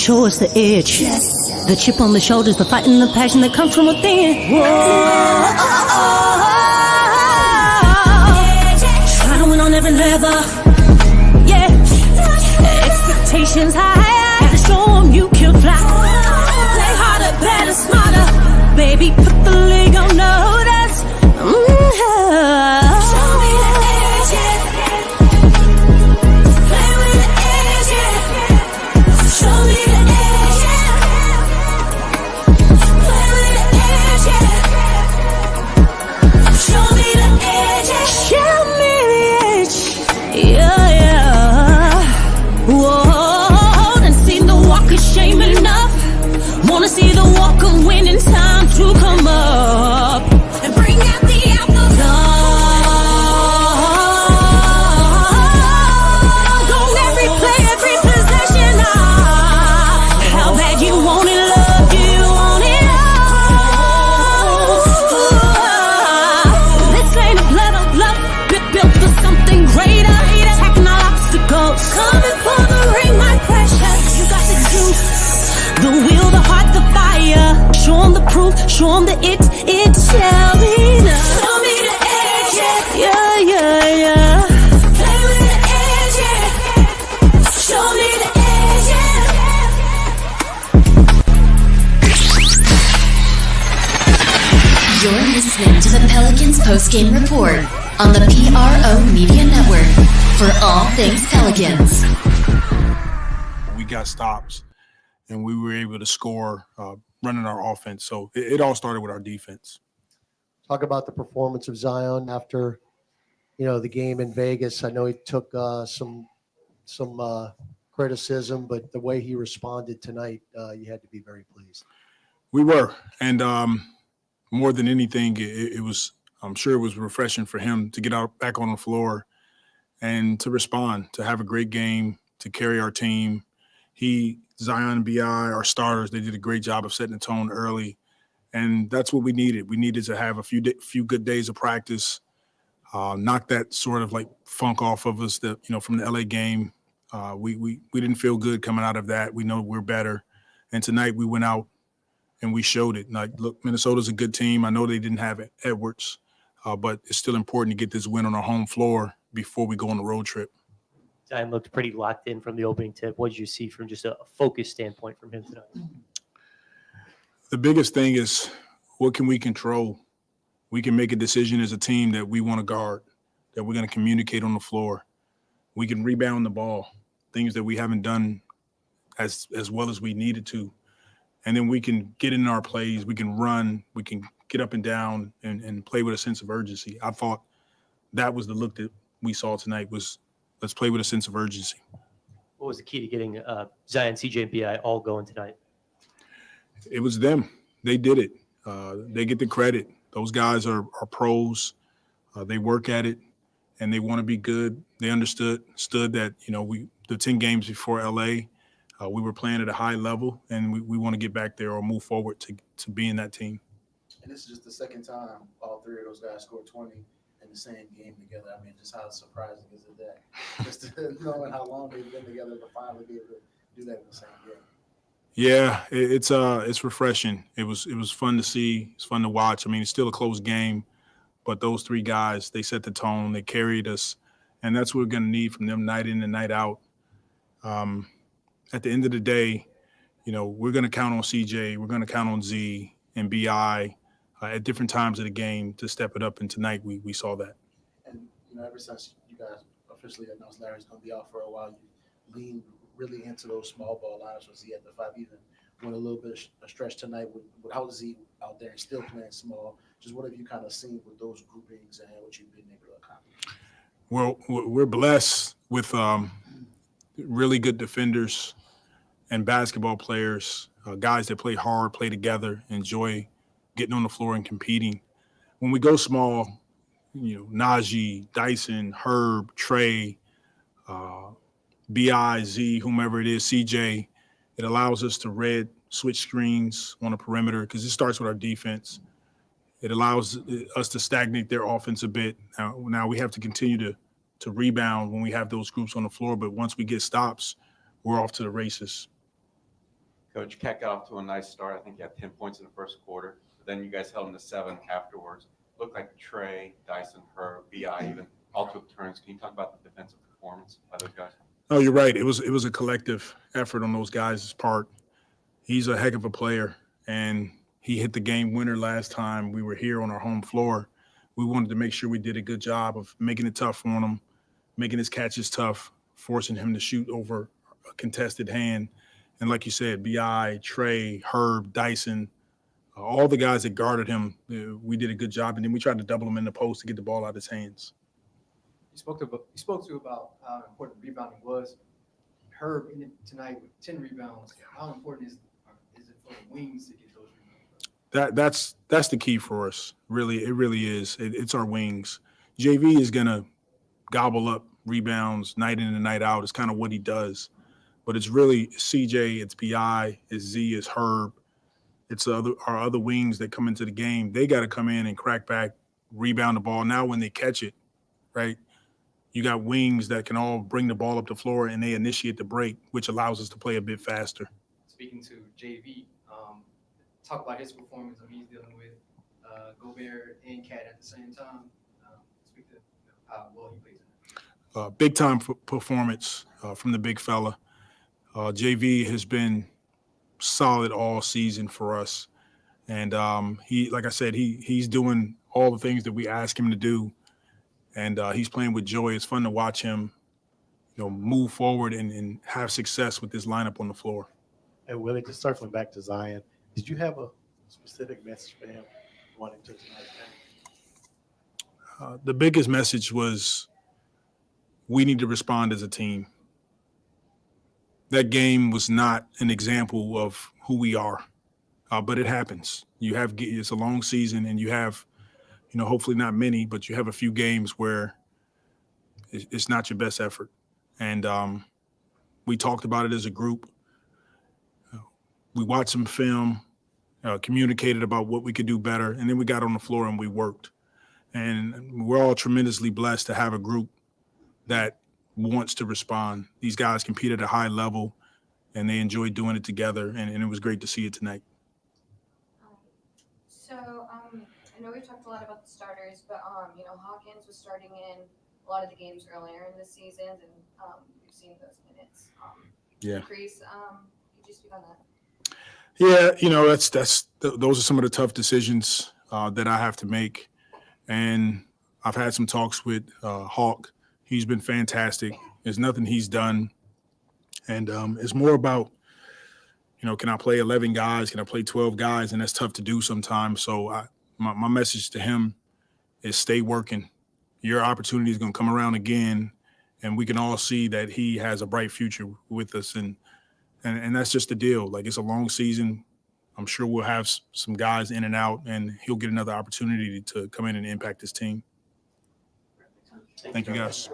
Show us the edge. The chip on the shoulders, the fight and the passion that comes from within. Whoa. Trying to win on every level. Yeah. Expectations high. Gotta show them you can fly. Play harder, better, smarter. Baby, put the league on notice. Show me the edge, yeah. Play with the edge, yeah. Show me the edge, yeah. Play with the edge, yeah. Show me the edge, yeah. Show me the edge, yeah, yeah. Whoa, done seen the walk of shame enough. Wanna see the walk of winning, time to come up and bring out the outlaws. Don't every play, every possession. How bad you want it, love, you want it all. This ain't a blood of love, built for something greater. Attacking all obstacles, coming for the ring, my precious. You got the juice, the will, the heart, the fire. Show 'em the proof, show 'em the it shall be done. Show me the edge, yeah, yeah, yeah. Play with the edge, yeah. Show me the edge, yeah. You're listening to the Pelicans postgame report on the PRO Media Network for all things Pelicans. We got stops, and we were able to score running our offense. So it all started with our defense. Talk about the performance of Zion after, the game in Vegas. I know he took some criticism, but the way he responded tonight, you had to be very pleased. We were, and more than anything, it was. I'm sure it was refreshing for him to get out back on the floor and to respond, to have a great game, to carry our team. Zion, BI, our starters, they did a great job of setting the tone early, and that's what we needed. We needed to have a few good days of practice, knock that sort of like funk off of us from the LA game. We didn't feel good coming out of that. We know we're better, and tonight we went out and we showed it. Like, look, Minnesota's a good team. I know they didn't have Edwards, but it's still important to get this win on our home floor before we go on the road trip. Zion looked pretty locked in from the opening tip. What did you see from just a focus standpoint from him tonight? The biggest thing is, what can we control? We can make a decision as a team that we want to guard, that we're going to communicate on the floor. We can rebound the ball, things that we haven't done as well as we needed to. And then we can get in our plays. We can run. We can get up and down and play with a sense of urgency. I thought that was the look that we saw tonight was, let's play with a sense of urgency. What was the key to getting Zion, CJ, and BI all going tonight? It was them. They did it. They get the credit. Those guys are pros. They work at it, and they want to be good. They understood that, the 10 games before LA, we were playing at a high level, and we want to get back there or move forward to be in that team. And this is just the second time all three of those guys scored 20 in the same game together. I mean, just how surprising is it that just knowing how long they've been together to finally be able to do that in the same game. Yeah, it's refreshing. It was fun to see. It's fun to watch. I mean, it's still a close game, but those three guys, they set the tone. They carried us, and that's what we're going to need from them night in and night out. At the end of the day, we're going to count on CJ. We're going to count on Z and BI at different times of the game to step it up, and tonight we saw that. And, ever since you guys officially announced Larry's going to be out for a while, you leaned really into those small ball lineups with Z at the 5, even went a little bit of a stretch tonight without Z out there and still playing small. Just what have you kind of seen with those groupings and what you've been able to accomplish? Well, we're blessed with really good defenders and basketball players, guys that play hard, play together, enjoy getting on the floor and competing. When we go small, Najee, Dyson, Herb, Trey, BI, Z, whomever it is, CJ, it allows us to red switch screens on the perimeter because it starts with our defense. It allows us to stagnate their offense a bit. Now we have to continue to rebound when we have those groups on the floor, but once we get stops, we're off to the races. Coach Keck got off to a nice start. I think he had 10 points in the first quarter. But then you guys held him to 7 afterwards. Looked like Trey, Dyson, Herb, B.I. even all took turns. Can you talk about the defensive performance by those guys? Oh, you're right. It was a collective effort on those guys' part. He's a heck of a player, and he hit the game winner last time we were here on our home floor. We wanted to make sure we did a good job of making it tough on him, making his catches tough, forcing him to shoot over a contested hand. And like you said, B.I., Trey, Herb, Dyson, all the guys that guarded him, we did a good job. And then we tried to double him in the post to get the ball out of his hands. You spoke to about how important rebounding was. Herb tonight with 10 rebounds. How important is it for the wings to get those rebounds? That's the key for us. Really, it really is. It's our wings. JV is gonna gobble up rebounds night in and night out. It's kind of what he does. But it's really CJ, it's BI, it's Z, it's Herb. It's our other wings that come into the game. They got to come in and crack back, rebound the ball. Now when they catch it, right, you got wings that can all bring the ball up the floor and they initiate the break, which allows us to play a bit faster. Speaking to JV, talk about his performance. I mean, he's dealing with Gobert and Cat at the same time. Speak to how well he plays. Big time performance from the big fella. JV has been solid all season for us, and he, like I said, he's doing all the things that we ask him to do, and he's playing with joy. It's fun to watch him, move forward and have success with this lineup on the floor. And Willie, just circling back to Zion, did you have a specific message for him wanting to tonight's game? The biggest message was we need to respond as a team. That game was not an example of who we are, but it happens. It's a long season, and you have, hopefully not many, but you have a few games where it's not your best effort. And we talked about it as a group. We watched some film, communicated about what we could do better, and then we got on the floor and we worked. And we're all tremendously blessed to have a group that wants to respond. These guys compete at a high level, and they enjoy doing it together, and it was great to see it tonight. So I know we've talked a lot about the starters, but Hawkins was starting in a lot of the games earlier in the season, and we've seen those minutes increase. Could you speak on that? Yeah, those are some of the tough decisions that I have to make, and I've had some talks with Hawk. He's been fantastic. There's nothing he's done. And it's more about, can I play 11 guys? Can I play 12 guys? And that's tough to do sometimes. So my message to him is stay working. Your opportunity is going to come around again, and we can all see that he has a bright future with us. And that's just the deal. Like, it's a long season. I'm sure we'll have some guys in and out, and he'll get another opportunity to come in and impact his team. Thank you, guys.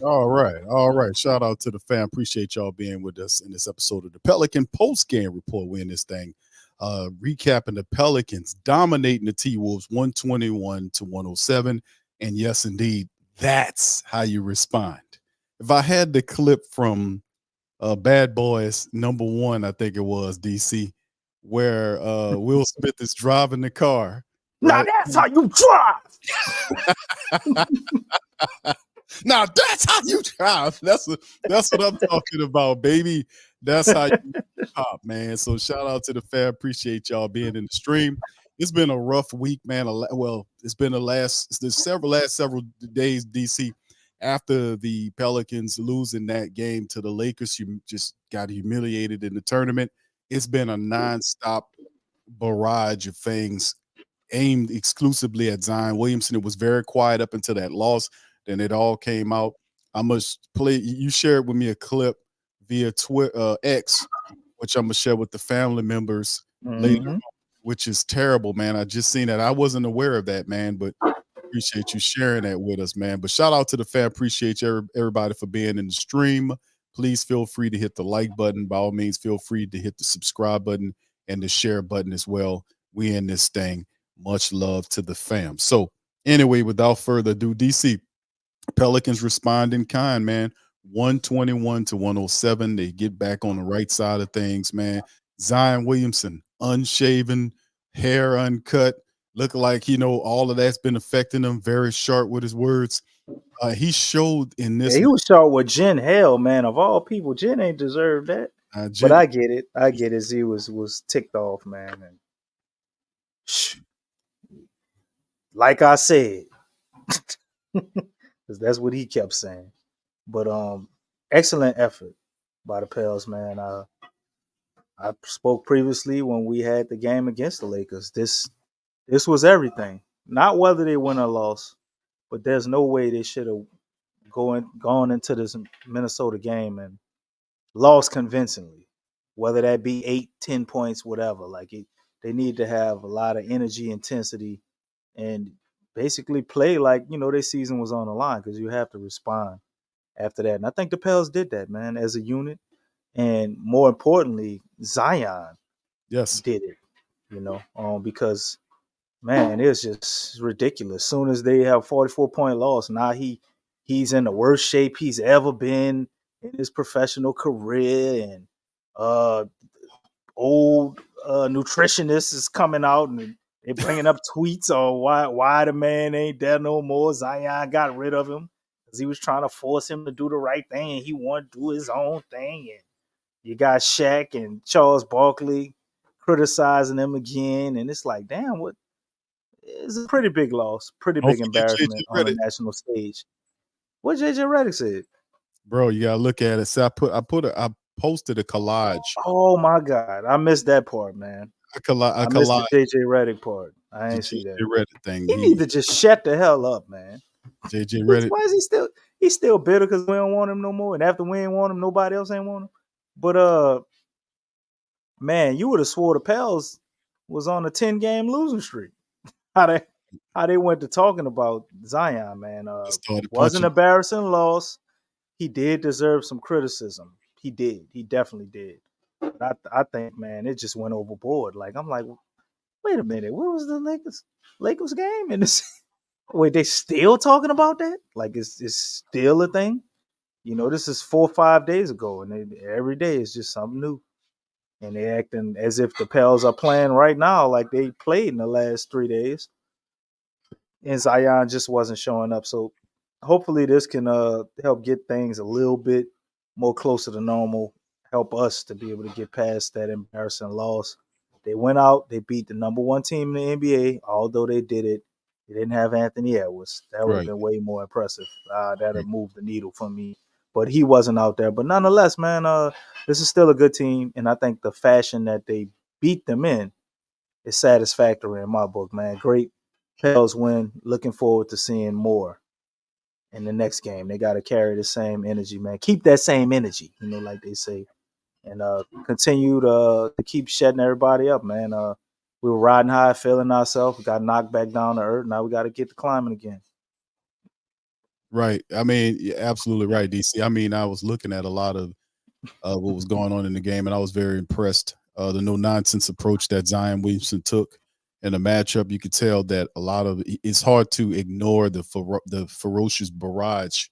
All right. Shout out to the fam. Appreciate y'all being with us in this episode of the Pelican Post-Game Report. We're in this thing recapping the Pelicans dominating the T-Wolves 121-107. And yes, indeed, that's how you respond. If I had the clip from Bad Boys #1, I think it was, DC, where Will Smith is driving the car. Now that's how you drive. Now that's how you drive. That's what I'm talking about, baby. That's how you pop, man. So shout out to the fam. Appreciate y'all being in the stream. It's been a rough week, man. It's been several days, DC, after the Pelicans losing that game to the Lakers. You just got humiliated in the tournament. It's been a nonstop barrage of things aimed exclusively at Zion Williamson. It was very quiet up until that loss. Then it all came out. I must play. You shared with me a clip via Twitter, X, which I'm gonna share with the family members later, which is terrible, man. I just seen that. I wasn't aware of that, man, but appreciate you sharing that with us, man. But shout out to the fam. Appreciate everybody for being in the stream. Please feel free to hit the like button. By all means, feel free to hit the subscribe button and the share button as well. We in this thing. Much love to the fam. So anyway, without further ado, DC, Pelicans respond in kind, man. 121 to 107. They get back on the right side of things, man. Zion Williamson, unshaven, hair uncut, look like, all of that's been affecting him, very sharp with his words. He showed in Yeah, this he was short with Jen Hell, man. Of all people, Jen ain't deserved that. But Jen, I get it. I get it. Z was ticked off, man. And like I said, because that's what he kept saying. But excellent effort by the Pels, man. I spoke previously when we had the game against the Lakers. This was everything. Not whether they win or loss, but there's no way they should have gone into this Minnesota game and lost convincingly. Whether that be 8, 10 points, whatever. They need to have a lot of energy, intensity, and basically play like their season was on the line because you have to respond after that. And I think the Pels did that, man, as a unit. And more importantly, Zion yes, did it, because man, it's just ridiculous. As soon as they have 44-point loss, now he's in the worst shape he's ever been in his professional career, and old nutritionist is coming out and they're bringing up tweets on why the man ain't there no more. Zion got rid of him because he was trying to force him to do the right thing, and he wanted to do his own thing. And you got Shaq and Charles Barkley criticizing him again, and it's like, damn, what? It's a pretty big loss, pretty don't big forget JJ embarrassment on a Redick, national stage. What JJ Redick said? bro. You gotta look at it. So I posted a collage. Oh my God, I missed that part, man. I missed collage. the JJ Redick part. I The ain't see that. JJ Redick thing. He need to just shut the hell up, man. JJ Redick. Why is he's still bitter because we don't want him no more, and after we ain't want him, nobody else ain't want him. But man, you would have swore the Pels was on a 10-game losing streak. How they went to talking about Zion, man. Wasn't embarrassing loss. He did deserve some criticism. He did. He definitely did. But I think, man, it just went overboard. I'm like, wait a minute, what was the Lakers game? And this, wait, they still talking about that? It's still a thing? This is 4 or 5 days ago, and every day is just something new. And they acting as if the Pels are playing right now like they played in the last 3 days. And Zion just wasn't showing up. So hopefully this can help get things a little bit more closer to normal, help us to be able to get past that embarrassing loss. They went out, they beat the number one team in the NBA, although they didn't have Anthony Edwards. That would have been way more impressive. That'd have moved the needle for me. But he wasn't out there. But nonetheless, man, this is still a good team. And I think the fashion that they beat them in is satisfactory in my book, man. Great Pels win. Looking forward to seeing more in the next game. They got to carry the same energy, man. Keep that same energy, like they say, and continue to keep shutting everybody up, man. We were riding high, feeling ourselves, got knocked back down to earth. Now we got to get to climbing again. Right. I mean, you're absolutely right, DC. I mean, I was looking at a lot of what was going on in the game, and I was very impressed. The no nonsense approach that Zion Williamson took in the matchup, you could tell that a lot of it's hard to ignore the ferocious barrage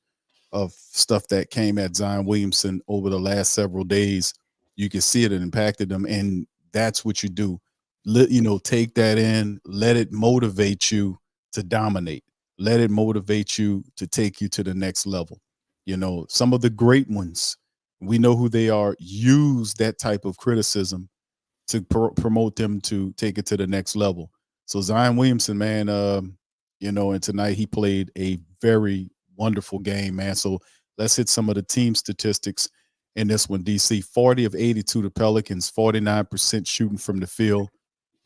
of stuff that came at Zion Williamson over the last several days. You can see it impacted them, and that's what you do. Take that in, let it motivate you to dominate. Let it motivate you to take you to the next level. Some of the great ones, we know who they are. Use that type of criticism to promote them to take it to the next level. So Zion Williamson, man, and tonight he played a very wonderful game, man. So let's hit some of the team statistics in this one, DC. 40 of 82 to Pelicans, 49% shooting from the field.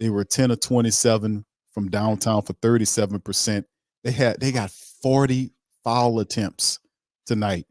They were 10 of 27 from downtown for 37%. They got 40 foul attempts tonight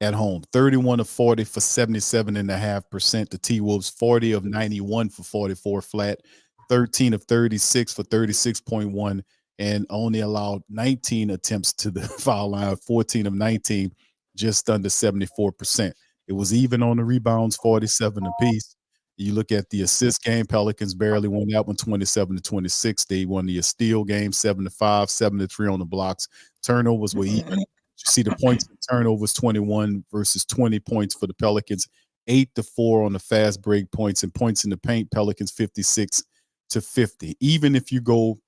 at home. 31 of 40 for 77.5%. The T-Wolves 40 of 91 for 44 flat, 13 of 36 for 36.1, and only allowed 19 attempts to the foul line, 14 of 19, just under 74%. It was even on the rebounds, 47 apiece. You look at the assist game, Pelicans barely won that one, 27-26. They won the steal game, 7-5, 7-3 on the blocks. Turnovers were even, you see the points and turnovers 21 versus 20 points for the Pelicans, 8-4 on the fast break points, and points in the paint, Pelicans 56-50. Even if you go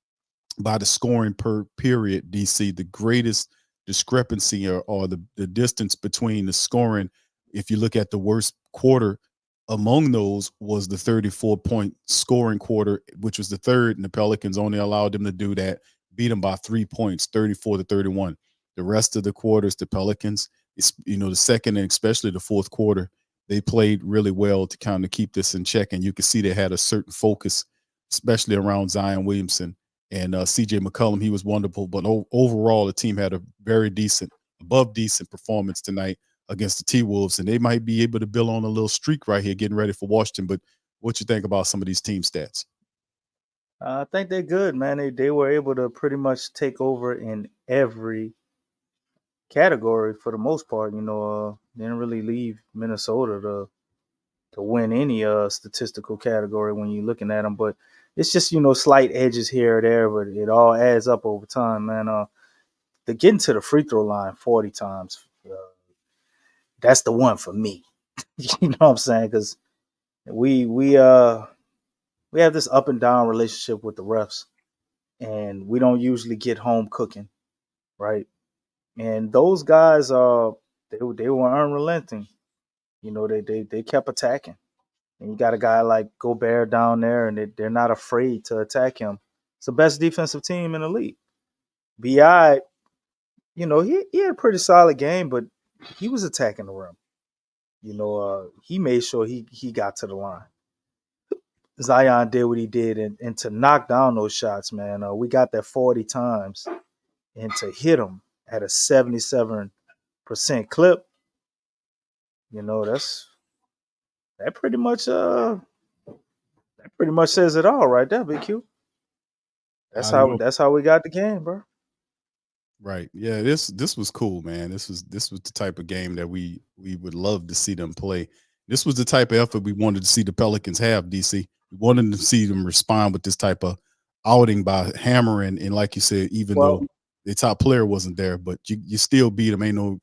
by the scoring per period, DC, the greatest discrepancy or the distance between the scoring, if you look at the worst quarter among those, was the 34-point scoring quarter, which was the third, and the Pelicans only allowed them to do that, beat them by 3 points, 34-31. The rest of the quarters, the Pelicans, the second and especially the fourth quarter, they played really well to kind of keep this in check, and you can see they had a certain focus, especially around Zion Williamson and C.J. McCollum. He was wonderful, but overall, the team had a very decent, above decent performance tonight against the T-Wolves, and they might be able to build on a little streak right here, getting ready for Washington. But what you think about some of these team stats? I think they're good, man. They were able to pretty much take over in every category for the most part. Didn't really leave Minnesota to win any statistical category when you're looking at them. But it's just, slight edges here or there, but it all adds up over time, man. They're getting to the free throw line 40 times. That's the one for me. You know what I'm saying? Because we have this up and down relationship with the refs, and we don't usually get home cooking, right? And those guys, they were unrelenting. They kept attacking. And you got a guy like Gobert down there, and they're not afraid to attack him. It's the best defensive team in the league. B.I., he had a pretty solid game, but he was attacking the rim. He made sure he got to the line. Zion did what he did, and to knock down those shots, man, we got that 40 times, and to hit them at a 77% clip, that pretty much says it all right there, Big Q. That's how we got the game, bro. Right. Yeah, this was cool, man. This was the type of game that we would love to see them play. This was the type of effort we wanted to see the Pelicans have, DC. We wanted to see them respond with this type of outing by hammering, and like you said, even though the top player wasn't there, but you still beat them. Ain't no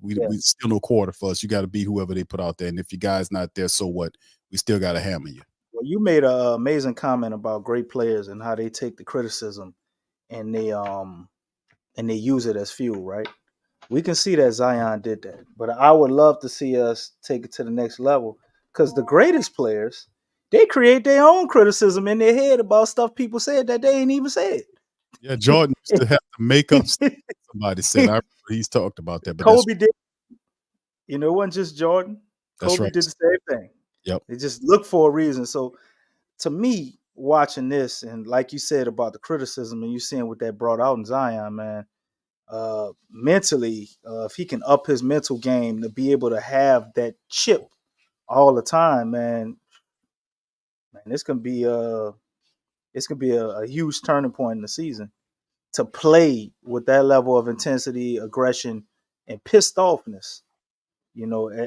we still no quarter for us. You got to beat whoever they put out there, and if your guy's not there, so what? We still got to hammer you. Well, you made an amazing comment about great players and how they take the criticism and they use it as fuel, right? We can see that Zion did that, but I would love to see us take it to the next level, because the greatest players, they create their own criticism in their head about stuff people said that they ain't even said. Yeah, Jordan used to have to make up stuff somebody said. I remember he's talked about that. But Kobe did. It wasn't just Jordan. That's Kobe right. did the same thing. Yep. They just look for a reason. So to me, watching this, and like you said about the criticism, and you seeing what that brought out in Zion, man, mentally, if he can up his mental game to be able to have that chip all the time, man, this can be a huge turning point in the season, to play with that level of intensity, aggression, and pissed offness,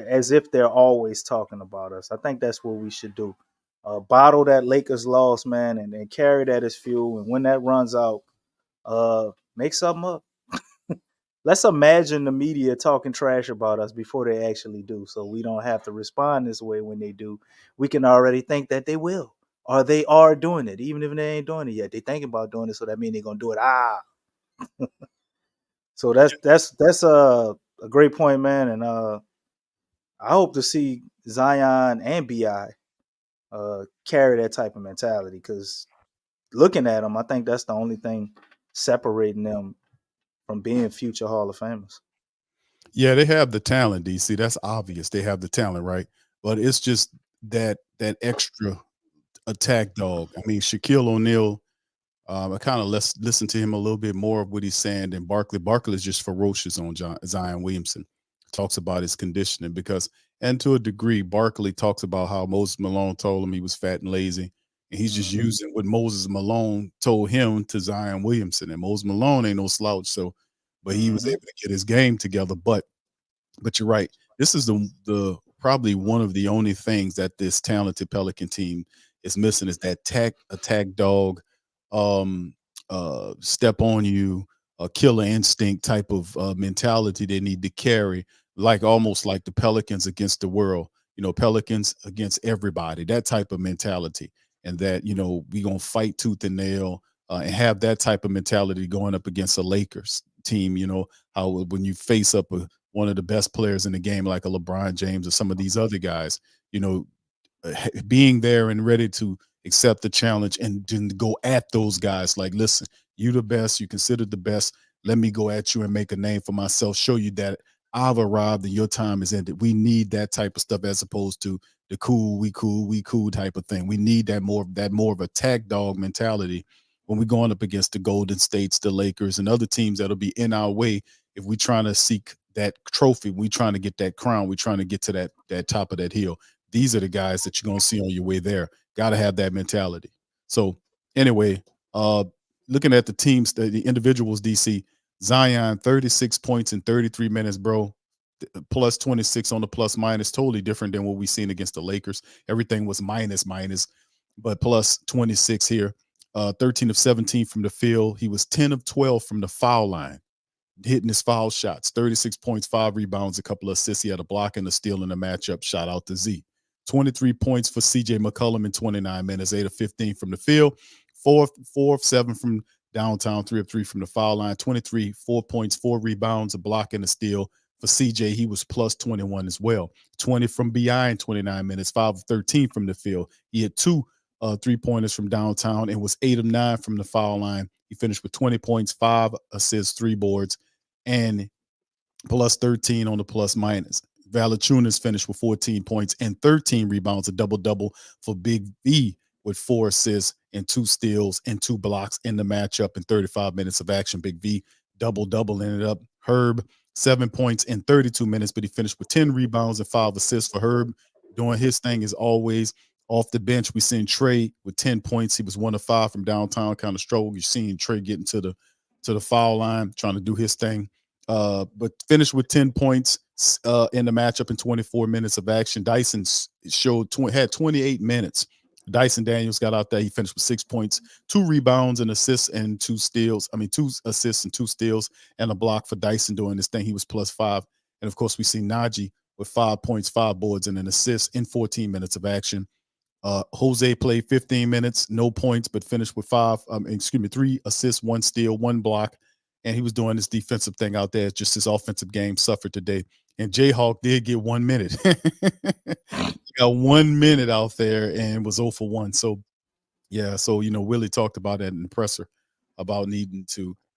as if they're always talking about us. I think that's what we should do. Bottle that Lakers loss, man, and carry that as fuel. And when that runs out, make something up. Let's imagine the media talking trash about us before they actually do, so we don't have to respond this way when they do. We can already think that they will, or they are doing it, even if they ain't doing it yet. They thinking about doing it, so that means they're gonna do it. So that's a great point, man, and I hope to see Zion and Bi carry that type of mentality, because looking at them, I think that's the only thing separating them from being future Hall of Famers. Yeah, they have the talent, DC. That's obvious. They have the talent, right? But it's just that extra attack dog. I mean, Shaquille O'Neal, I kind of listen to him a little bit more of what he's saying than Barkley. Barkley is just ferocious on Zion Williamson. Talks about his conditioning and to a degree, Barkley talks about how Moses Malone told him he was fat and lazy. And he's just using what Moses Malone told him to Zion Williamson. And Moses Malone ain't no slouch, but he was able to get his game together. But you're right. This is the probably one of the only things that this talented Pelican team is missing, is that attack dog, step on you, a killer instinct type of mentality they need to carry, like almost like the Pelicans against the world. Pelicans against everybody. That type of mentality, and that we gonna fight tooth and nail and have that type of mentality going up against a Lakers team. How when you face up one of the best players in the game, like a LeBron James or some of these other guys, being there and ready to accept the challenge and then go at those guys. Like, listen, you the best, you considered the best. Let me go at you and make a name for myself, show you that I've arrived and your time is ended. We need that type of stuff as opposed to the we cool type of thing. We need that more of a tag dog mentality when we're going up against the Golden States, the Lakers, and other teams that'll be in our way if we're trying to seek that trophy. We're trying to get that crown. We're trying to get to that top of that hill. These are the guys that you're going to see on your way there. Got to have that mentality. So anyway, looking at the teams, the individuals, DC, Zion, 36 points in 33 minutes, bro. Plus 26 on the plus minus, totally different than what we've seen against the Lakers. Everything was minus, but plus 26 here. 13 of 17 from the field. He was 10 of 12 from the foul line, hitting his foul shots, 36 points, 5 rebounds, a couple of assists. He had a block and a steal in the matchup. Shout out to Z. 23 points for CJ McCollum in 29 minutes, 8 of 15 from the field, 4 of 7 from downtown, 3 of 3 from the foul line, 23, 4 points, 4 rebounds, a block and a steal. For CJ, he was plus 21 as well. 20 from BI in 29 minutes, 5 of 13 from the field. He had 2 3-pointers from downtown and was 8 of 9 from the foul line. He finished with 20 points, 5 assists, 3 boards, and plus 13 on the plus minus. Valanciunas finished with 14 points and 13 rebounds, a double-double for Big V with 4 assists and 2 steals and 2 blocks in the matchup in 35 minutes of action. Big V double-double ended up. Herb, 7 points in 32 minutes, but he finished with 10 rebounds and 5 assists for Herb, doing his thing as always. Off the bench, we seen Trey with 10 points. He was 1 of 5 from downtown, kind of struggled. You're seeing Trey getting to the foul line, trying to do his thing. But finished with 10 points in the matchup in 24 minutes of action. Dyson had 28 minutes. Dyson Daniels got out there. He finished with 6 points, 2 rebounds, and assists, and 2 steals. 2 assists and 2 steals, and a block for Dyson doing this thing. He was plus 5. And of course, we see Najee with 5 points, 5 boards, and an assist in 14 minutes of action. Jose played 15 minutes, no points, but finished with 3 assists, 1 steal, 1 block. And he was doing this defensive thing out there. Just his offensive game suffered today. And Jayhawk did get 1 minute. He got 1 minute out there and was 0 for 1. So, yeah. So, Willie talked about that in the presser about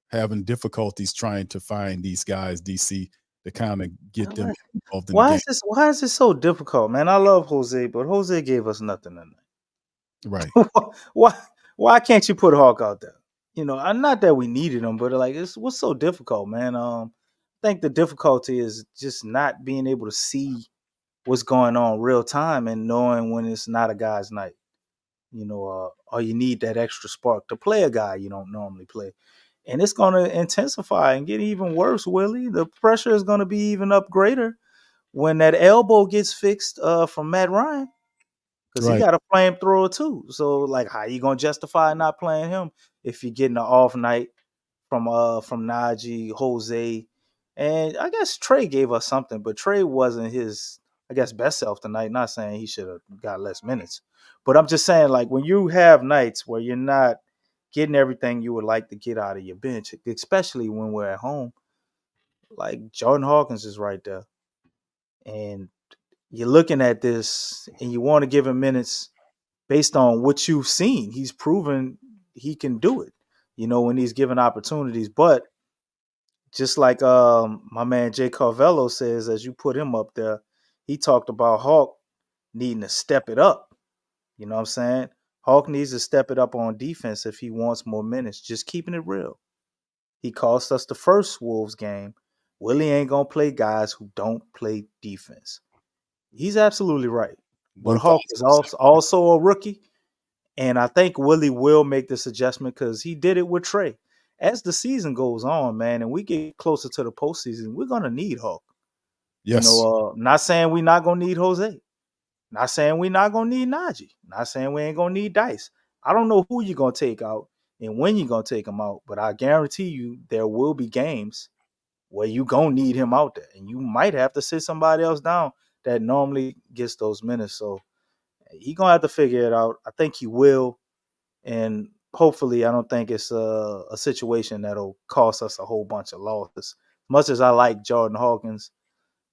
having difficulties trying to find these guys, DC, to kind of get them involved in the game. Why is this so difficult, man? I love Jose, but Jose gave us nothing tonight. Right. Why can't you put Hawk out there? Not that we needed him, but what's so difficult, man? I think the difficulty is just not being able to see what's going on real time and knowing when it's not a guy's night. Or you need that extra spark to play a guy you don't normally play. And it's going to intensify and get even worse, Willie. The pressure is going to be even up greater when that elbow gets fixed from Matt Ryan. Because he got a flamethrower too. So, how you going to justify not playing him if you're getting an off night from Najee, Jose? And I guess Trey gave us something, but Trey wasn't his, best self tonight. Not saying he should have got less minutes. But I'm just saying, when you have nights where you're not getting everything you would like to get out of your bench, especially when we're at home, Jordan Hawkins is right there. And you're looking at this and you want to give him minutes based on what you've seen. He's proven he can do it, when he's given opportunities. But just like my man Jay Carvello says, as you put him up there, he talked about Hawk needing to step it up. You know what I'm saying? Hawk needs to step it up on defense if he wants more minutes. Just keeping it real. He cost us the first Wolves game. Willie ain't going to play guys who don't play defense. He's absolutely right. But Hawk is also a rookie. And I think Willie will make this adjustment because he did it with Trey. As the season goes on, man, and we get closer to the postseason, we're going to need Hawk. Yes. Not saying we're not going to need Jose. Not saying we're not going to need Najee. Not saying we ain't going to need Dice. I don't know who you're going to take out and when you're going to take him out. But I guarantee you there will be games where you going to need him out there. And you might have to sit somebody else down that normally gets those minutes. So he going to have to figure it out. I think he will. And hopefully I don't think it's a situation that'll cost us a whole bunch of losses. Much as I like Jordan Hawkins,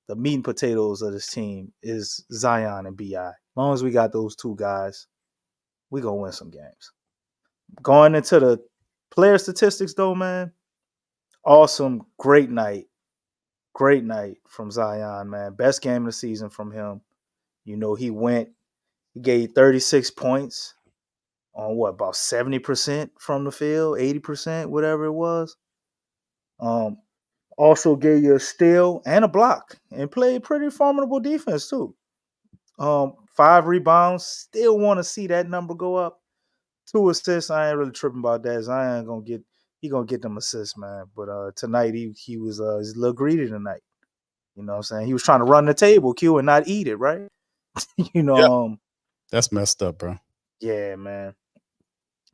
the meat and potatoes of this team is Zion and BI. As long as we got those two guys, we going to win some games. Going into the player statistics, though, man, awesome, great night from Zion, man. Best game of the season from him. You know, he gave 36 points on about 70% from the field, 80%, whatever it was. Also gave you a steal and a block and played pretty formidable defense too. 5 rebounds. Still want to see that number go up. 2 assists. I ain't really tripping about that. Zion gonna get them assists, man. But tonight he was he's a little greedy tonight. You know what I'm saying? He was trying to run the table, Q, and not eat it, right? you know, Yep. That's messed up, bro. Yeah, man.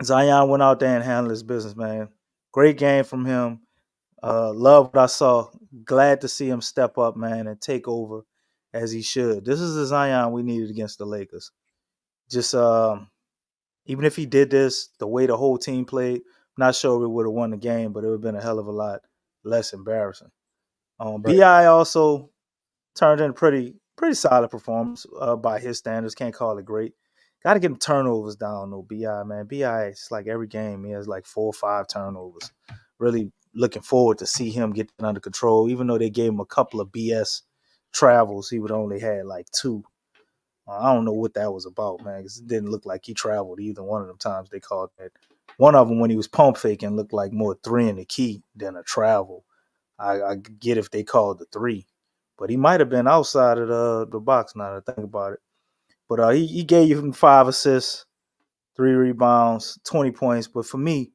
Zion went out there and handled his business, man. Great game from him. Love what I saw. Glad to see him step up, man, and take over as he should. This is the Zion we needed against the Lakers. Just even if he did this the way the whole team played, not sure we would have won the game, but it would have been a hell of a lot less embarrassing. Right. BI also turned in a pretty solid performance by his standards. Can't call it great. Got to get him turnovers down, though, BI, man. BI, it's like every game he has like 4 or 5 turnovers. Really looking forward to see him get that under control. Even though they gave him a couple of BS travels, he would only had like 2. I don't know what that was about, man, because it didn't look like he traveled either one of them times they called that. One of them, when he was pump faking, looked like more 3 in the key than a travel. I get if they called the 3. But he might have been outside of the box now that I think about it. But he gave you 5 assists, 3 rebounds, 20 points. But for me,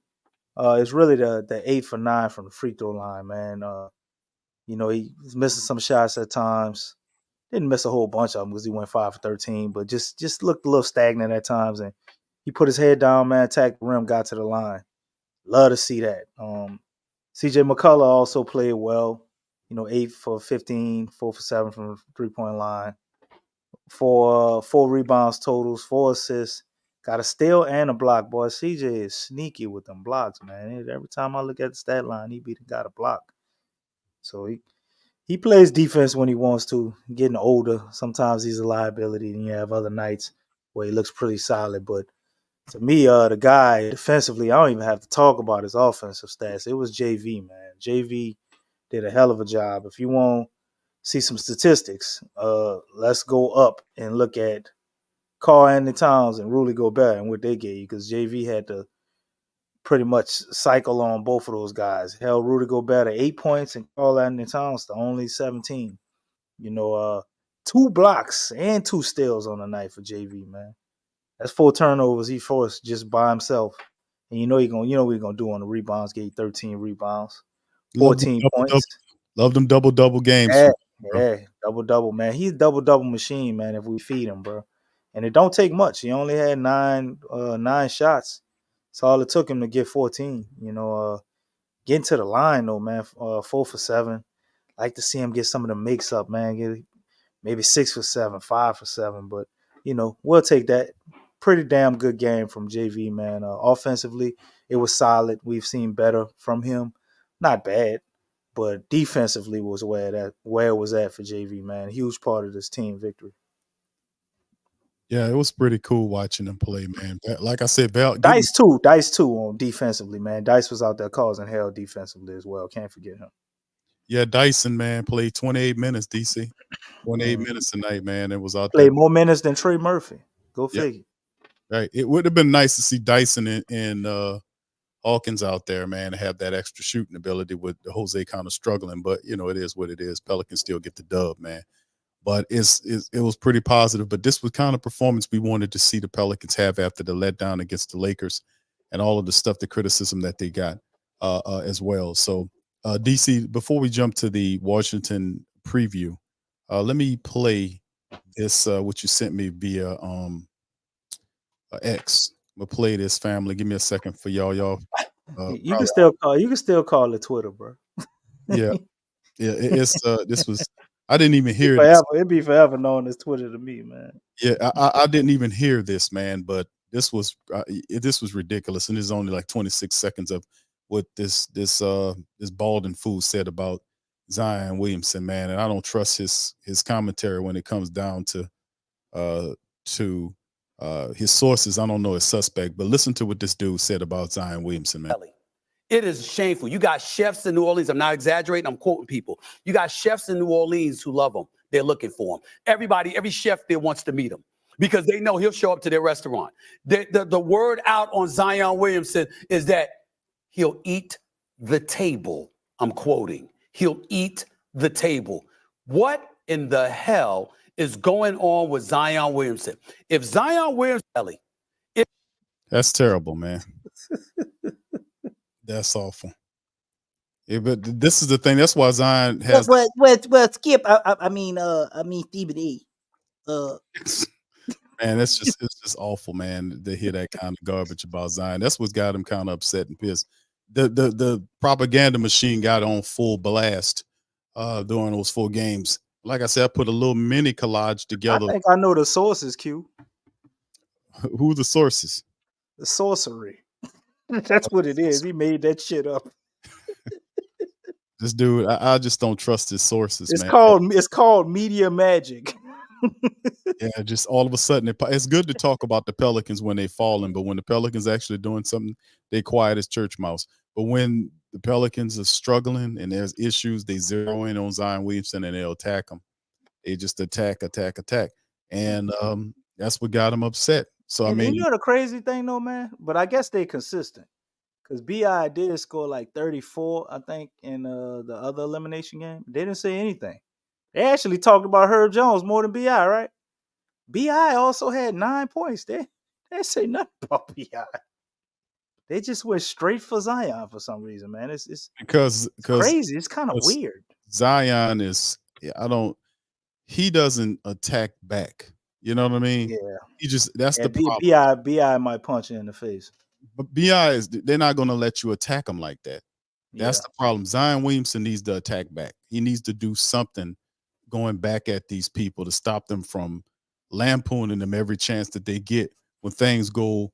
it's really the 8 for 9 from the free throw line, man. You know, he was missing some shots at times. Didn't miss a whole bunch of them because he went 5 for 13. But just looked a little stagnant at times. And he put his head down, man, attacked the rim, got to the line. Love to see that. CJ McCullough also played well. You know, 8 for 15, 4 for 7 from the three-point line. 4 rebounds totals, 4 assists. Got a steal and a block. Boy, CJ is sneaky with them blocks, man. Every time I look at the stat line, he got a block. So he plays defense when he wants to. Getting older, sometimes he's a liability, and you have other nights where he looks pretty solid. But to me, the guy defensively, I don't even have to talk about his offensive stats. It was JV, man. JV did a hell of a job. If you want see some statistics, let's go up and look at Karl-Anthony Towns and Rudy Gobert and what they gave you, because JV had to pretty much cycle on both of those guys. Held Rudy Gobert to 8 points and Karl-Anthony Towns to only 17. You know, 2 blocks and 2 steals on the night for JV, man. That's 4 turnovers he forced just by himself. And you know what he's gonna do on the rebounds. Gave 13 rebounds, 14 points. Love them double games. Yeah, double, man. He's a double machine, man, if we feed him, bro. And it don't take much. He only had 9 shots. That's all it took him to get 14. You know, getting to the line, though, man, 4 for 7. Like to see him get some of the makes up, man. Get maybe 6 for 7, 5 for 7. But, you know, we'll take that. Pretty damn good game from JV, man. Offensively, it was solid. We've seen better from him. Not bad. But defensively was where it was at for JV, man. Huge part of this team victory. Yeah, it was pretty cool watching him play, man. Like I said, Dice too on defensively, man. Dice was out there causing hell defensively as well. Can't forget him. Yeah, Dyson, man, played 28 minutes, DC. 28 minutes tonight, man. It was out Played there. more minutes than Trey Murphy. Go figure. Right. It would have been nice to see Dyson and Hawkins out there, man, to have that extra shooting ability with Jose kind of struggling. But, you know, it is what it is. Pelicans still get the dub, man. But it was pretty positive. But this was kind of performance we wanted to see the Pelicans have after the letdown against the Lakers and all of the stuff, the criticism that they got as well. So, DC, before we jump to the Washington preview, let me play this, what you sent me via X. I'm gonna play this, family. Give me a second for y'all. Y'all, You can still call. You can still call it Twitter, bro. yeah, yeah. It's this was. I didn't even hear this. Forever. It'd be forever known as Twitter to me, man. Yeah, I didn't even hear this, man. But this was ridiculous, and there's only like 26 seconds of what this balding fool said about Zion Williamson, man. And I don't trust his commentary when it comes down to his sources. I don't know his suspect, but listen to what this dude said about Zion Williamson, man. It is shameful. You got chefs in New Orleans. I'm not exaggerating. I'm quoting people. You got chefs in New Orleans who love him. They're looking for him. Every chef there wants to meet him because they know he'll show up to their restaurant. The word out on Zion Williamson is that he'll eat the table. I'm quoting. He'll eat the table. What in the hell is going on with Zion Williamson? If Zion Williamson, Ellie, That's terrible, man. That's awful. Yeah, but this is the thing. That's why Zion has. Well, Skip. I mean, Stephen A. Man, it's just awful, man, to hear that kind of garbage about Zion. That's what's got him kind of upset and pissed. The propaganda machine got on full blast during those 4 games. Like I said, I put a little mini collage together. I think I know the sources, Q. Who are the sources? The sorcery. That's what it is. He made that shit up. This dude, I just don't trust his sources, It's man. It's called media magic. Yeah, just all of a sudden, it's good to talk about the Pelicans when they falling, but when the Pelicans actually doing something, they quiet as church mouse. But when the Pelicans are struggling and there's issues, they zero in on Zion Williamson and they'll attack him. They just attack. And that's what got him upset. So, And I mean, you know the crazy thing though, man? But I guess they consistent. Because BI did score like 34, I think, in the other elimination game. They didn't say anything. They actually talked about Herb Jones more than BI, right? BI also had 9 points. They didn't say nothing about BI. They just went straight for Zion for some reason, man. It's because crazy. It's kind of weird. Zion is, he doesn't attack back. You know what I mean? Yeah. That's the problem. BI might punch you in the face. But BI they're not going to let you attack him like that. That's the problem. Zion Williamson needs to attack back. He needs to do something going back at these people to stop them from lampooning them every chance that they get. When things go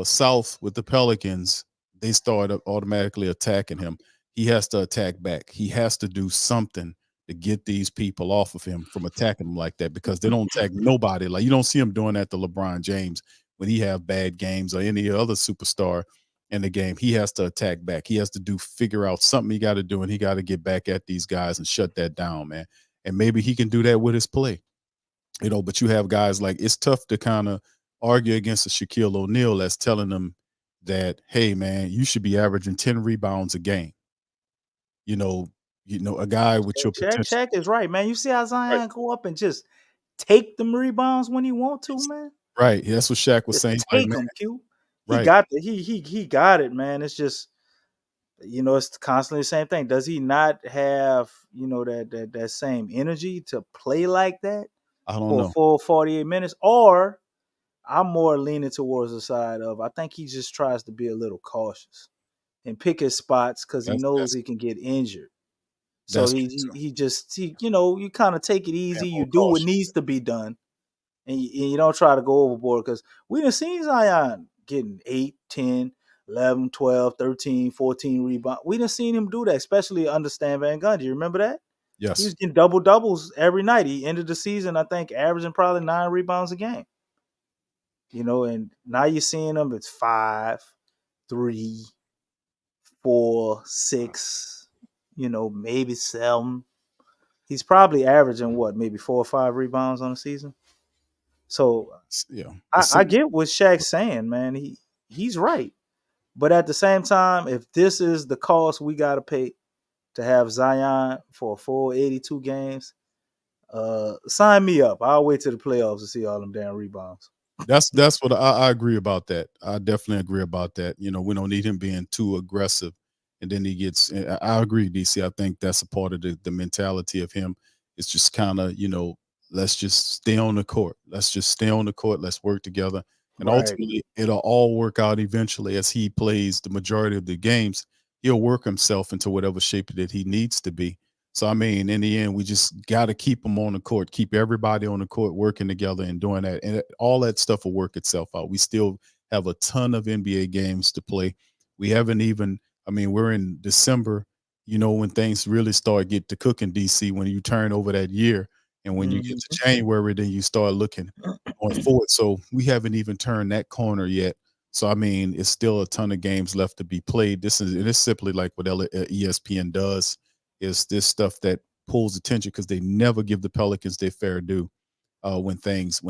south with the Pelicans, they start automatically attacking him. He has to attack back. He has to do something to get these people off of him from attacking him like that, because they don't attack nobody. Like, you don't see him doing that to LeBron James when he have bad games or any other superstar in the game. He has to attack back. He has to figure out something he got to do, and he got to get back at these guys and shut that down, man. And maybe he can do that with his play, but you have guys like, it's tough to kind of argue against a Shaquille O'Neal that's telling them that, hey, man, you should be averaging 10 rebounds a game. A guy with your potential. Shaq is right, man. You see how Zion go up and just take them rebounds when he want to, man. Right. That's what Shaq was saying. Take them, Q. He Right. got he got it, man. It's just, it's constantly the same thing. Does he not have, that same energy to play like that I don't for know. a full 48 minutes? Or I'm more leaning towards the side of, I think he just tries to be a little cautious and pick his spots because he knows he can get injured. So you kind of take it easy. You do what needs to be done, and you don't try to go overboard, because we done seen Zion getting 8, 10, 11, 12, 13, 14 rebounds. We done seen him do that, especially under Stan Van Gundy. You remember that? Yes. He was getting double-doubles every night. He ended the season, I think, averaging probably 9 rebounds a game. And now you're seeing him, it's 5, 3, 4, 6, maybe 7. He's probably averaging maybe 4 or 5 rebounds on a season. So I get what Shaq's saying, man. He's right. But at the same time, if this is the cost we got to pay to have Zion for a full 82 games, sign me up. I'll wait till the playoffs to see all them damn rebounds. That's what I agree about that. I definitely agree about that. We don't need him being too aggressive. And then he gets, I agree, DC. I think that's a part of the mentality of him. It's just kind of, let's just stay on the court. Let's just stay on the court. Let's work together. And Right. ultimately, it'll all work out eventually as he plays the majority of the games. He'll work himself into whatever shape that he needs to be. So, I mean, in the end, we just got to keep him on the court, keep everybody on the court working together and doing that. And all that stuff will work itself out. We still have a ton of NBA games to play. We haven't even, I mean, we're in December, you know, when things really start get to cooking, DC, when you turn over that year. And when you get to January, then you start looking going forward. So we haven't even turned that corner yet. So I mean, it's still a ton of games left to be played. This is it is simply like what ESPN does. Is this stuff that pulls attention because they never give the Pelicans their fair due when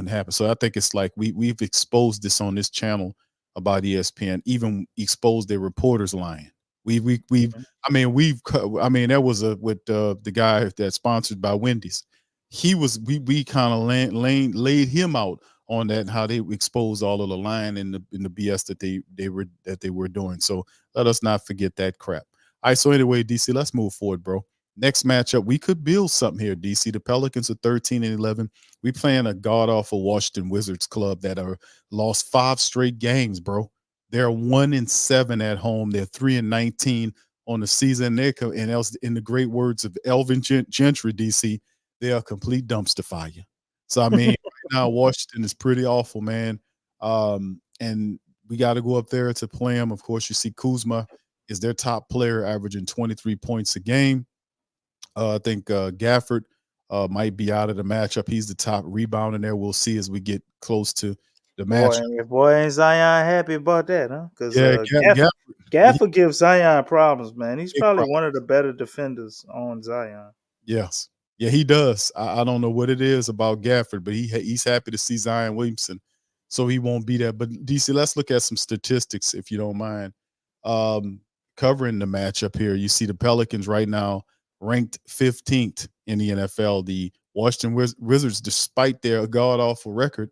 happen. So I think it's like we've exposed this on this channel about ESPN, even exposed their reporters lying. We've I mean that was with the guy that's sponsored by Wendy's. He was we kind of laid him out on that and how they exposed all of the lying and the BS that they were doing. So let us not forget that crap. All right. So anyway, DC, let's move forward, bro. Next matchup, we could build something here, DC. The Pelicans are 13-11. We playing a god-awful Washington Wizards club that are lost 5 straight games, bro. They're 1-7 at home. They're 3-19 on the season. And else, in the great words of Elvin Gentry, DC, they are a complete dumpster fire. So I mean, right now Washington is pretty awful, man. And we got to go up there to play them. Of course, you see Kuzma is their top player, averaging 23 points a game. I think Gafford might be out of the matchup. He's the top rebounder there. We'll see as we get close to the matchup. Boy, ain't Zion happy about that, huh? Because Gafford gives Zion problems, man. He's probably one of the better defenders on Zion. Yes. Yeah, he does. I don't know what it is about Gafford, but he's happy to see Zion Williamson, so he won't be there. But DC, let's look at some statistics, if you don't mind. Covering the matchup here, you see the Pelicans right now ranked 15th in the NFL. The Washington Wizards, despite their god-awful record,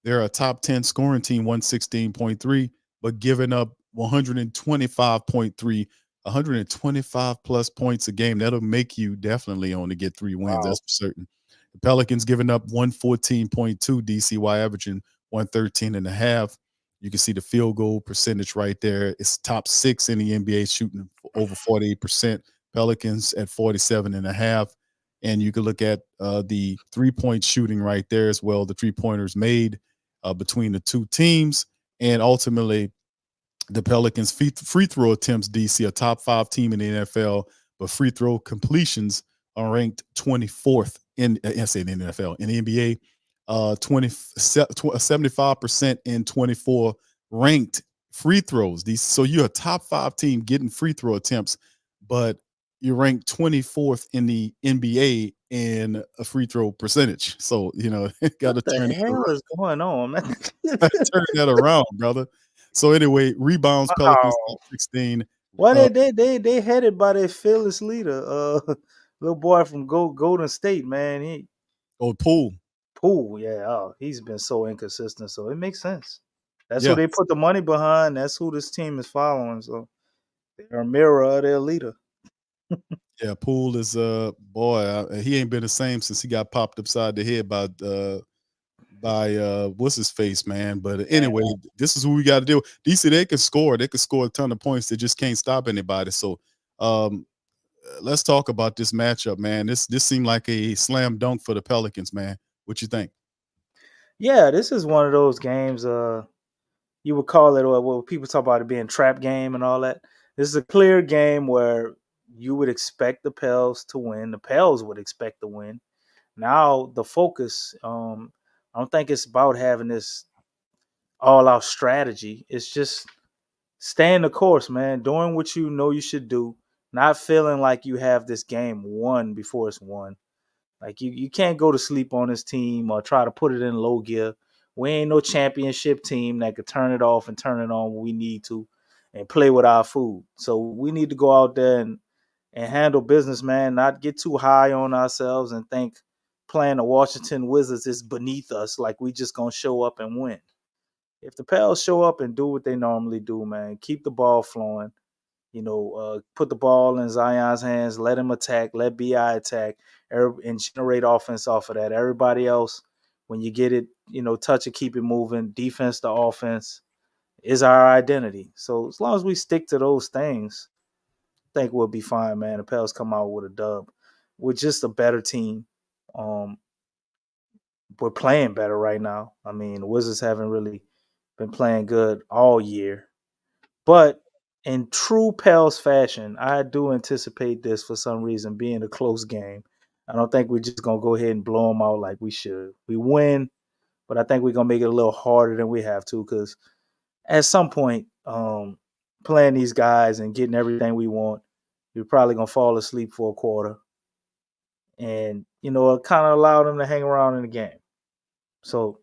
they're a top 10 scoring team, 116.3, but giving up 125.3, 125 plus points a game. That'll make you definitely only get 3 wins. Wow. That's for certain. The Pelicans giving up 114.2, DCY averaging 113.5. You can see the field goal percentage right there. It's top 6 in the NBA, shooting over 48%. Pelicans at 47.5. And you can look at the 3-point shooting right there as well. The 3-pointers made between the two teams. And ultimately, the Pelicans free throw attempts, DC, a top 5 team in the NFL, but free throw completions are ranked 24th in the NFL. In the NBA, 75% in 24 ranked free throws. So you're a top 5 team getting free throw attempts, but you're ranked 24th in the NBA in a free throw percentage. So, you know, got to turn that around. What the hell is going on, man? Turn that around, brother. So anyway, rebounds, Pelicans 16. Well, they headed by their fearless leader, little boy from Golden State, man. Poole. Yeah. Oh, he's been so inconsistent. So it makes sense. That's who they put the money behind. That's who this team is following. So they're a mirror of their leader. Yeah, Poole is he ain't been the same since he got popped upside the head by what's his face, man. But anyway, this is who we got to deal with. DC, they can score a ton of points. They just can't stop anybody. So let's talk about this matchup, man. This seemed like a slam dunk for the Pelicans, man. What you think? Yeah, this is one of those games you would call it, or what people talk about it being trap game and all that. This is a clear game where you would expect the Pels to win. The Pels would expect to win. Now the focus, I don't think it's about having this all-out strategy. It's just staying the course, man. Doing what you know you should do. Not feeling like you have this game won before it's won. Like you can't go to sleep on this team or try to put it in low gear. We ain't no championship team that could turn it off and turn it on when we need to and play with our food. So we need to go out there and handle business, man, not get too high on ourselves and think playing the Washington Wizards is beneath us, like we just going to show up and win. If the Pels show up and do what they normally do, man, keep the ball flowing, put the ball in Zion's hands, let him attack, let BI attack, and generate offense off of that. Everybody else, When you get it, touch it, keep it moving. Defense to offense is our identity. So as long as we stick to those things, I think we'll be fine, man. The Pels come out with a dub. We're just a better team. We're playing better right now. I mean, the Wizards haven't really been playing good all year. But in true Pels fashion, I do anticipate this for some reason being a close game. I don't think we're just going to go ahead and blow them out like we should. We win, but I think we're going to make it a little harder than we have to because at some point, playing these guys and getting everything we want, you're probably going to fall asleep for a quarter. And, it kind of allow them to hang around in the game. So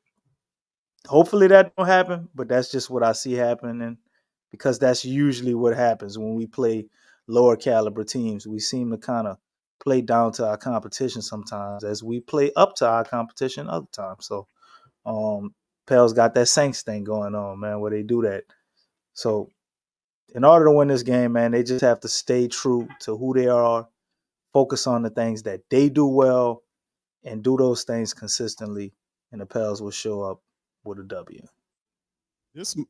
hopefully that don't happen, but that's just what I see happening because that's usually what happens when we play lower caliber teams. We seem to kind of play down to our competition sometimes as we play up to our competition other times. So Pels got that Saints thing going on, man, where they do that. So in order to win this game, man, they just have to stay true to who they are, focus on the things that they do well, and do those things consistently, and the Pels will show up with a W.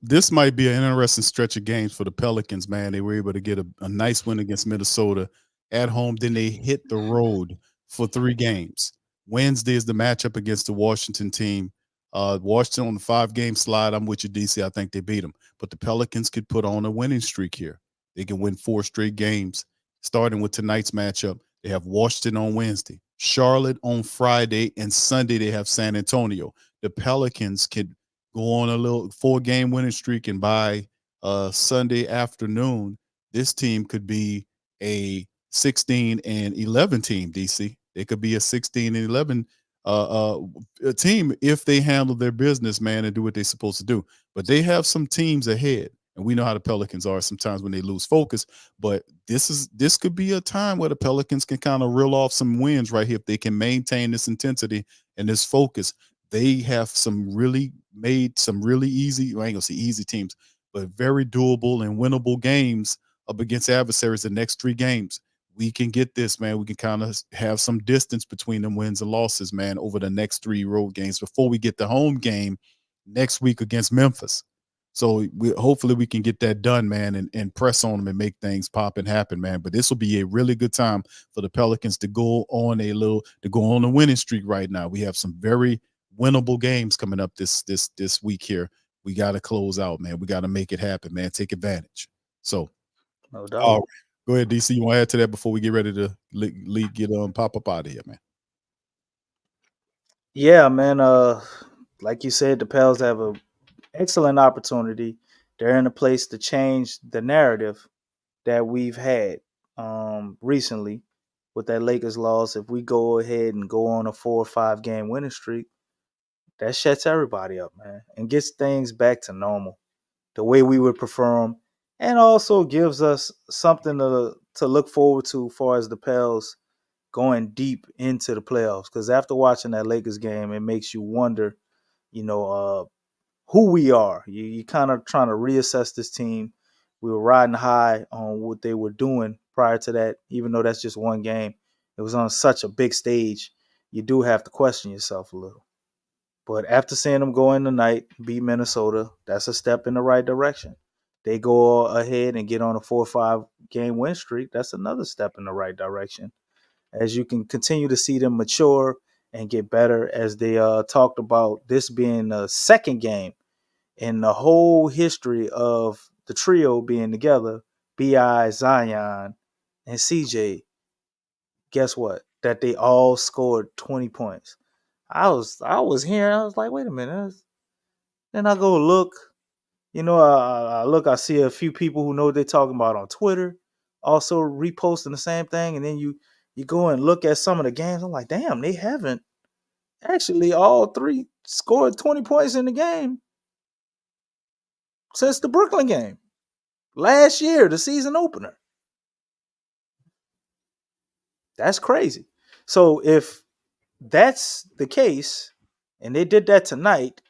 This might be an interesting stretch of games for the Pelicans, man. They were able to get a nice win against Minnesota at home. Then they hit the road for 3 games. Wednesday is the matchup against the Washington team. Washington on the 5-game slide. I'm with you, DC. I think they beat them. But the Pelicans could put on a winning streak here. They can win 4 straight games, starting with tonight's matchup. They have Washington on Wednesday, Charlotte on Friday, and Sunday they have San Antonio. The Pelicans could go on a little 4-game winning streak, and by Sunday afternoon, this team could be a 16-11 team, DC. They could be a 16-11 team if they handle their business, man, and do what they're supposed to do. But they have some teams ahead, and we know how the Pelicans are sometimes when they lose focus. But this could be a time where the Pelicans can kind of reel off some wins right here if they can maintain this intensity and this focus. They have made some really easy, I ain't gonna say easy teams, but very doable and winnable games up against adversaries the next 3 games. We can get this, man. We can kind of have some distance between them wins and losses, man, over the next 3 road games before we get the home game next week against Memphis. So hopefully we can get that done, man, and press on them and make things pop and happen, man. But this will be a really good time for the Pelicans to go on a winning streak right now. We have some very winnable games coming up this week here. We got to close out, man. We got to make it happen, man. Take advantage. So, no doubt. All right. Go ahead, DC. You want to add to that before we get ready to pop up out of here, man? Yeah, man. Like you said, the Pels have an excellent opportunity. They're in a place to change the narrative that we've had recently with that Lakers loss. If we go ahead and go on a 4 or 5 game winning streak, that shuts everybody up, man, and gets things back to normal, the way we would perform, and also gives us something to look forward to as far as the Pels going deep into the playoffs. Because after watching that Lakers game, it makes you wonder, who we are. You kind of trying to reassess this team. We were riding high on what they were doing prior to that, even though that's just 1 game. It was on such a big stage. You do have to question yourself a little. But after seeing them go in tonight, beat Minnesota, that's a step in the right direction. They go ahead and get on a 4 or 5 game win streak. That's another step in the right direction. As you can continue to see them mature and get better, as they talked about this being the 2nd game in the whole history of the trio being together, B.I., Zion, and CJ. Guess what? That they all scored 20 points. I was hearing, I was like, wait a minute. Then I go look, I see a few people who know what they're talking about on Twitter, also reposting the same thing. And then you go and look at some of the games. I'm like, damn, they haven't actually all 3 scored 20 points in the game since the Brooklyn game last year, the season opener. That's crazy. So if that's the case, and they did that tonight,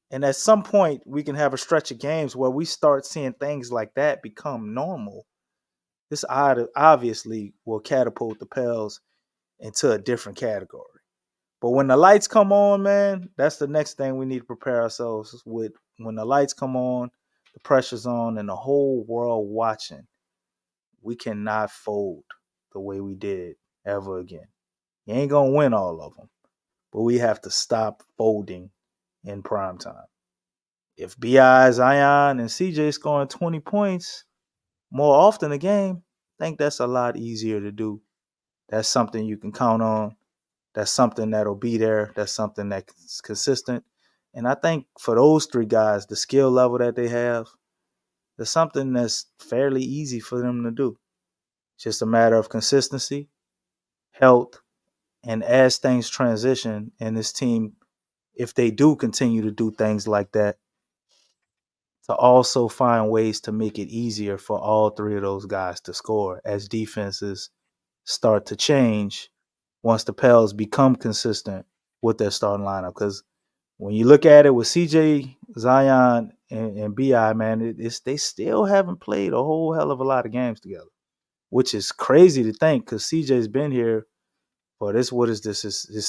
and at some point we can have a stretch of games where we start seeing things like that become normal, this obviously will catapult the Pels into a different category. But when the lights come on, man, that's the next thing we need to prepare ourselves with. When the lights come on, the pressure's on, and the whole world watching, we cannot fold the way we did ever again. You ain't gonna win all of them, but we have to stop folding in prime time. If BI, Zion, and CJ scoring 20 points more often a game, I think that's a lot easier to do. That's something you can count on. That's something that'll be there. That's something that's consistent. And I think for those three guys, the skill level that they have, there's something that's fairly easy for them to do. It's just a matter of consistency, health, and as things transition in this team, if they do continue to do things like that, to also find ways to make it easier for all three of those guys to score as defenses start to change once the Pels become consistent with their starting lineup. Because when you look at it with CJ, Zion, and BI, man, they still haven't played a whole hell of a lot of games together, which is crazy to think because CJ's been here for his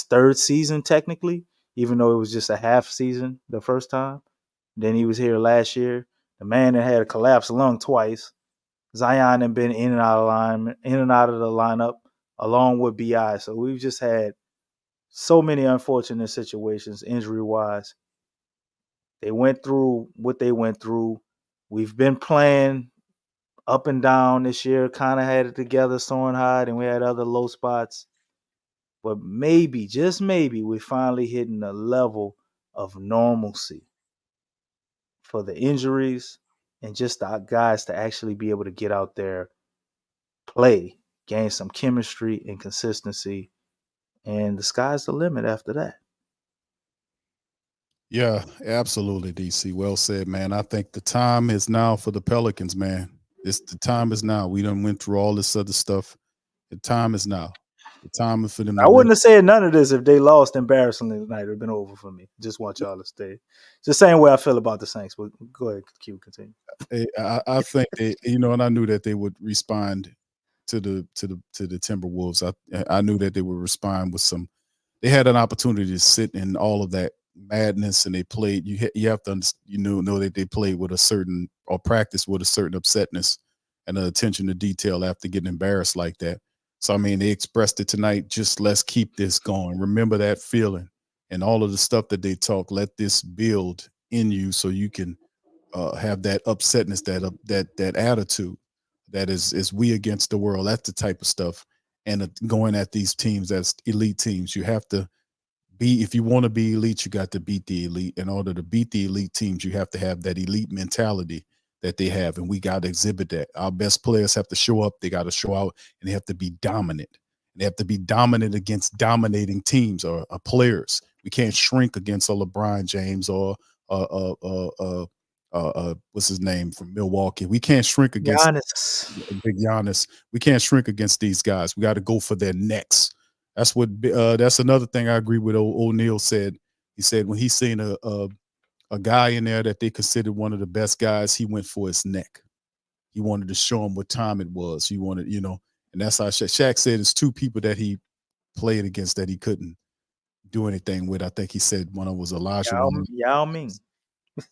third season technically, even though it was just a half season the first time. Then he was here last year. The man that had a collapsed lung twice. Zion had been in and out of the lineup along with BI. So we've just had so many unfortunate situations injury-wise. They went through what they went through. We've been playing up and down this year, kind of had it together, soaring high, and we had other low spots. But maybe, just maybe, we're finally hitting a level of normalcy for the injuries and just the guys to actually be able to get out there, play, gain some chemistry and consistency, and the sky's the limit after that. Yeah, absolutely, DC. Well said, man. I think the time is now for the Pelicans, man. The time is now. We done went through all this other stuff. The time is now. The time is for them to I wouldn't have said none of this if they lost embarrassingly tonight. It would have been over for me. Just want y'all to stay. It's the same way I feel about the Saints. But go ahead, Q, continue. I think they, and I knew that they would respond to the Timberwolves. I knew that they would respond with some. They had an opportunity to sit in all of that madness, and they played. You have to know that they played with a certain or practice with a certain upsetness and an attention to detail after getting embarrassed like that. So I mean, they expressed it tonight. Just let's keep this going. Remember that feeling and all of the stuff that they talk. Let this build in you so you can have that upsetness, that attitude that is we against the world. That's the type of stuff. And going at these teams as elite teams, you have to be, if you want to be elite, you got to beat the elite. In order to beat the elite teams, you have to have that elite mentality that they have, and we got to exhibit that. Our best players have to show up, they got to show out, and they have to be dominant. They have to be dominant against dominating teams or players. We can't shrink against a LeBron James or what's his name from Milwaukee. We can't shrink against Big Giannis. We can't shrink against these guys. We got to go for their necks. That's what. That's another thing I agree with. O'Neal said. He said when he seen a guy in there that they considered one of the best guys, he went for his neck. He wanted to show him what time it was. He wanted, and that's how Shaq said it's two people that he played against that he couldn't do anything with. I think he said one of them was Elijah. Yao Ming.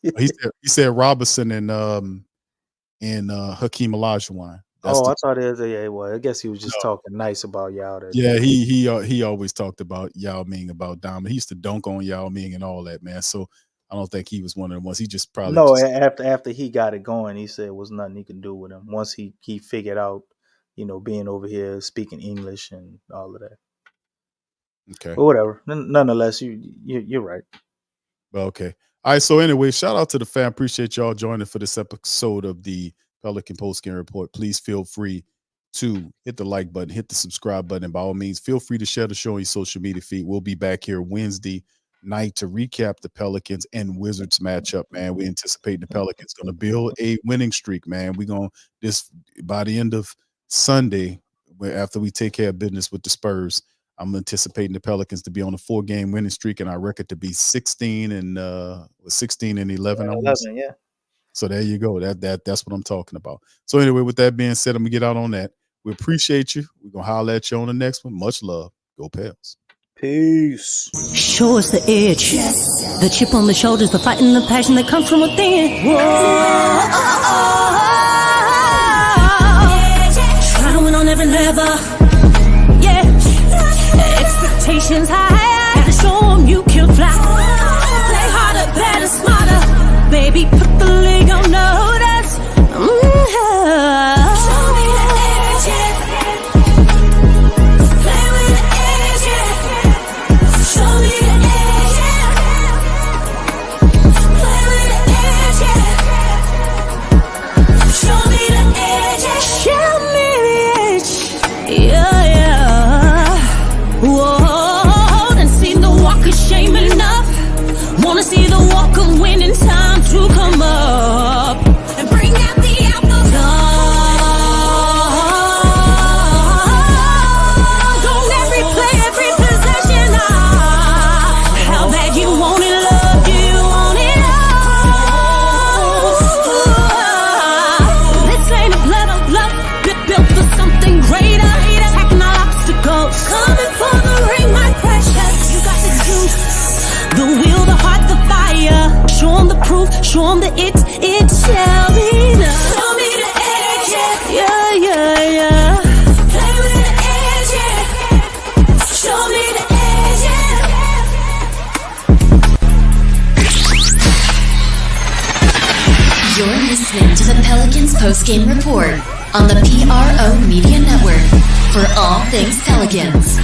he said Robinson and Hakeem Olajuwon. I thought it was. Yeah, well, I guess he was just talking nice about Yao. Yeah, he always talked about Yao Ming, about Dom. He used to dunk on Yao Ming and all that, man. So I don't think he was one of the ones. He just probably after he got it going, he said it was nothing he could do with him. Once he figured out, being over here speaking English and all of that. Okay, but whatever. Nonetheless, you're right. Well, okay. All right. So anyway, shout out to the fam. Appreciate y'all joining for this episode of the Pelican Postgame Report. Please feel free to hit the like button, hit the subscribe button. And by all means, feel free to share the show on your social media feed. We'll be back here Wednesday night to recap the Pelicans and Wizards matchup, man. We anticipate the Pelicans going to build a winning streak, man. We're going to by the end of Sunday, after we take care of business with the Spurs, I'm anticipating the Pelicans to be on a 4-game winning streak and our record to be 16 and 11. 11, yeah. So there you go. That's what I'm talking about. So anyway, with that being said, I'm gonna get out on that. We appreciate you. We're gonna holler at you on the next one. Much love. Go Pels. Peace. Show us the edge. The chip on the shoulders, the fight and the passion that comes from within. Whoa. Try to win on every level. Yeah. Expectations high. Gotta show them you can fly. Play harder, better, smarter. Baby, put the league on notice. Show me the edge. Play with the edge. Show me the edge. Play with the edge. Show me the edge. Show me the edge. Yeah, yeah. Whoa, and see the walk of shame enough. Wanna see the walk of winning time to come up and bring out the outlook. Don't every play, every possession. How bad you want it, love you want it all. This ain't a blood of love, built for something greater. Attacking all obstacles, coming for the ring, my precious. You got the juice, the will, the heart, the fire. Show 'em the proof, show 'em that it shall be done. Show me the edge, yeah, yeah, yeah. Play with the edge, yeah. Show me the edge, yeah. You're listening to the Pelicans postgame report on the PRO Media Network for all things Pelicans.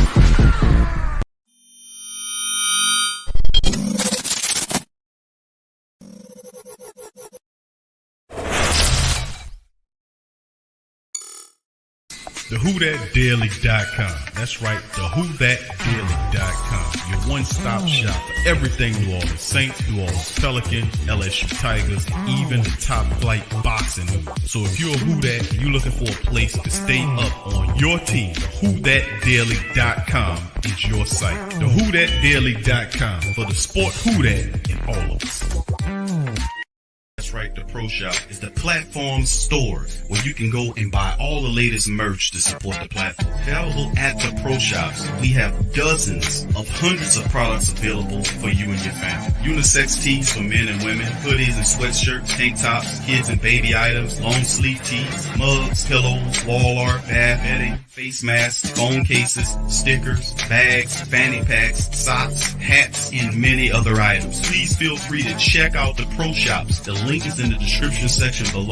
TheWhoThatDaily.com. That's right, TheWhoThatDaily.com. Your one-stop shop for everything New Orleans Saints, New Orleans Pelicans, LSU Tigers, even the top flight boxing news. So if you're a Who That and you're looking for a place to stay up on your team, TheWhoThatDaily.com is your site. TheWhoThatDaily.com for the sport Who That in all of us. That's right, the Pro Shop is the platform store where you can go and buy all the latest merch to support the platform. Available at the Pro Shops, we have dozens of hundreds of products available for you and your family. Unisex tees for men and women, hoodies and sweatshirts, tank tops, kids and baby items, long sleeve tees, mugs, pillows, wall art, bath bedding, face masks, phone cases, stickers, bags, fanny packs, socks, hats, and many other items. Please feel free to check out the Pro Shops. The link is in the description section below.